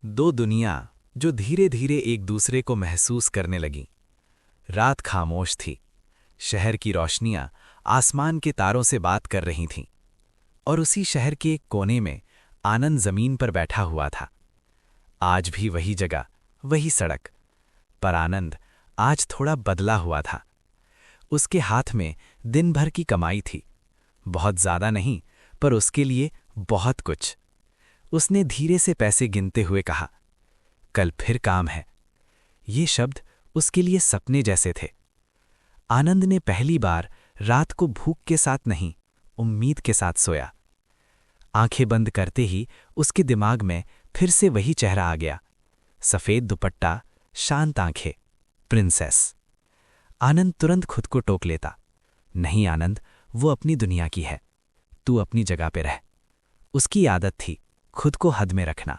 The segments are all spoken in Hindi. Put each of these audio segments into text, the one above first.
दो दुनिया जो धीरे धीरे एक दूसरे को महसूस करने लगीं। रात खामोश थी। शहर की रोशनियां आसमान के तारों से बात कर रही थीं। और उसी शहर के एक कोने में आनंद जमीन पर बैठा हुआ था। आज भी वही जगह, वही सड़क, पर आनंद आज थोड़ा बदला हुआ था। उसके हाथ में दिन भर की कमाई थी। बहुत ज्यादा नहीं, पर उसके लिए बहुत कुछ। उसने धीरे से पैसे गिनते हुए कहा, कल फिर काम है। ये शब्द उसके लिए सपने जैसे थे। आनंद ने पहली बार रात को भूख के साथ नहीं, उम्मीद के साथ सोया। आंखें बंद करते ही उसके दिमाग में फिर से वही चेहरा आ गया। सफेद दुपट्टा, शांत आंखें, प्रिंसेस। आनंद तुरंत खुद को टोक लेता, नहीं आनंद, वो अपनी दुनिया की है, तू अपनी जगह पे रह। उसकी आदत थी खुद को हद में रखना।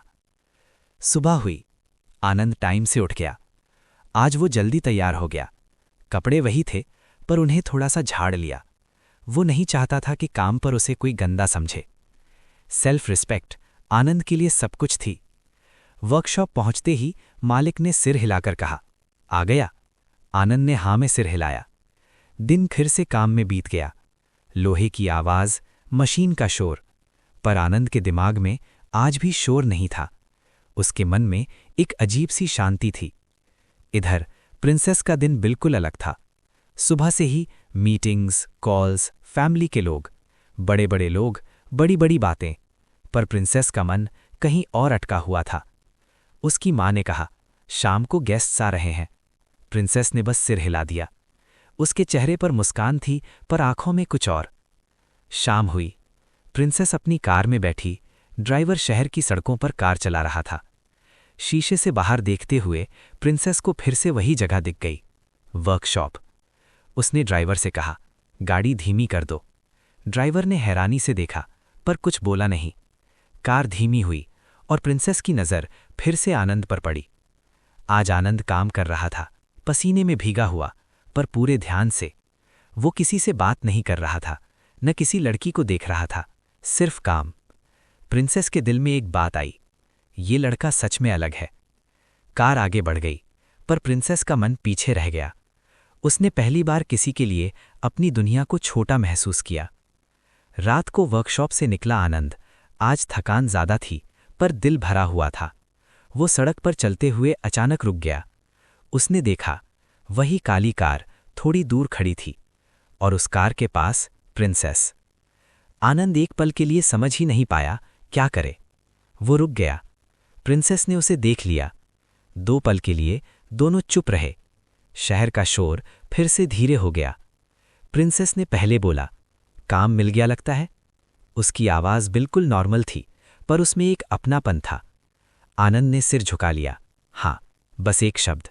सुबह हुई। आनंद टाइम से उठ गया। आज वो जल्दी तैयार हो गया। कपड़े वही थे, पर उन्हें थोड़ा सा झाड़ लिया। वो नहीं चाहता था कि काम पर उसे कोई गंदा समझे। सेल्फ रिस्पेक्ट आनंद के लिए सब कुछ थी। वर्कशॉप पहुंचते ही मालिक ने सिर हिलाकर कहा, आ गया? आनंद ने हाँ में सिर हिलाया। दिन फिर से काम में बीत गया। लोहे की आवाज, मशीन का शोर, पर आनंद के दिमाग में आज भी शोर नहीं था। उसके मन में एक अजीब सी शांति थी। इधर प्रिंसेस का दिन बिल्कुल अलग था। सुबह से ही मीटिंग्स, कॉल्स, फैमिली के लोग, बड़े बड़े लोग, बड़ी बड़ी बातें, पर प्रिंसेस का मन कहीं और अटका हुआ था। उसकी माँ ने कहा, शाम को गेस्ट्स आ रहे हैं। प्रिंसेस ने बस सिर हिला दिया। उसके चेहरे पर मुस्कान थी, पर आंखों में कुछ और। शाम हुई। प्रिंसेस अपनी कार में बैठी। ड्राइवर शहर की सड़कों पर कार चला रहा था। शीशे से बाहर देखते हुए प्रिंसेस को फिर से वही जगह दिख गई, वर्कशॉप। उसने ड्राइवर से कहा, गाड़ी धीमी कर दो। ड्राइवर ने हैरानी से देखा, पर कुछ बोला नहीं। कार धीमी हुई और प्रिंसेस की नज़र फिर से आनंद पर पड़ी। आज आनंद काम कर रहा था, पसीने में भीगा हुआ, पर पूरे ध्यान से। वो किसी से बात नहीं कर रहा था, न किसी लड़की को देख रहा था, सिर्फ काम। प्रिंसेस के दिल में एक बात आई, ये लड़का सच में अलग है। कार आगे बढ़ गई, पर प्रिंसेस का मन पीछे रह गया। उसने पहली बार किसी के लिए अपनी दुनिया को छोटा महसूस किया। रात को वर्कशॉप से निकला आनंद। आज थकान ज्यादा थी, पर दिल भरा हुआ था। वो सड़क पर चलते हुए अचानक रुक गया। उसने देखा, वही काली कार थोड़ी दूर खड़ी थी, और उस कार के पास प्रिंसेस। आनंद एक पल के लिए समझ ही नहीं पाया क्या करे। वो रुक गया। प्रिंसेस ने उसे देख लिया। 2 पल के लिए दोनों चुप रहे। शहर का शोर फिर से धीरे हो गया। प्रिंसेस ने पहले बोला, काम मिल गया लगता है। उसकी आवाज़ बिल्कुल नॉर्मल थी, पर उसमें एक अपनापन था। आनंद ने सिर झुका लिया, हाँ, बस एक शब्द।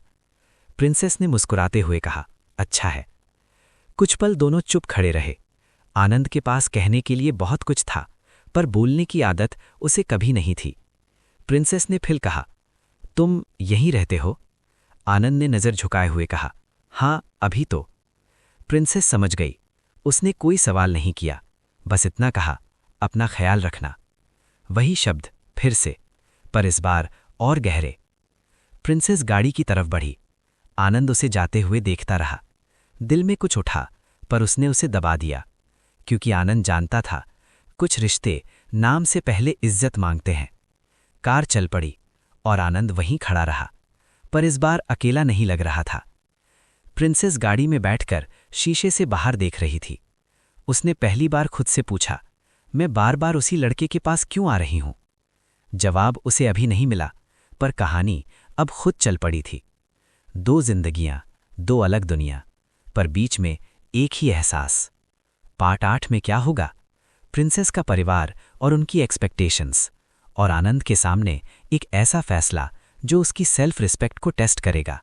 प्रिंसेस ने मुस्कुराते हुए कहा, अच्छा है। कुछ पल दोनों चुप खड़े रहे। आनंद के पास कहने के लिए बहुत कुछ था, पर बोलने की आदत उसे कभी नहीं थी। प्रिंसेस ने फिर कहा, तुम यहीं रहते हो? आनंद ने नज़र झुकाए हुए कहा, हाँ, अभी तो। प्रिंसेस समझ गई। उसने कोई सवाल नहीं किया, बस इतना कहा, अपना ख्याल रखना। वही शब्द फिर से, पर इस बार और गहरे। प्रिंसेस गाड़ी की तरफ बढ़ी। आनंद उसे जाते हुए देखता रहा। दिल में कुछ उठा, पर उसने उसे दबा दिया, क्योंकि आनंद जानता था, कुछ रिश्ते नाम से पहले इज्जत मांगते हैं। कार चल पड़ी, और आनंद वहीं खड़ा रहा, पर इस बार अकेला नहीं लग रहा था। प्रिंसेस गाड़ी में बैठकर शीशे से बाहर देख रही थी। उसने पहली बार खुद से पूछा, मैं बार बार उसी लड़के के पास क्यों आ रही हूं? जवाब उसे अभी नहीं मिला, पर कहानी अब खुद चल पड़ी थी। 2 जिंदगियां, 2 अलग दुनिया, पर बीच में एक ही एहसास। पार्ट 8 में क्या होगा? प्रिंसेस का परिवार और उनकी एक्सपेक्टेशंस, और आनंद के सामने एक ऐसा फैसला जो उसकी सेल्फ रिस्पेक्ट को टेस्ट करेगा।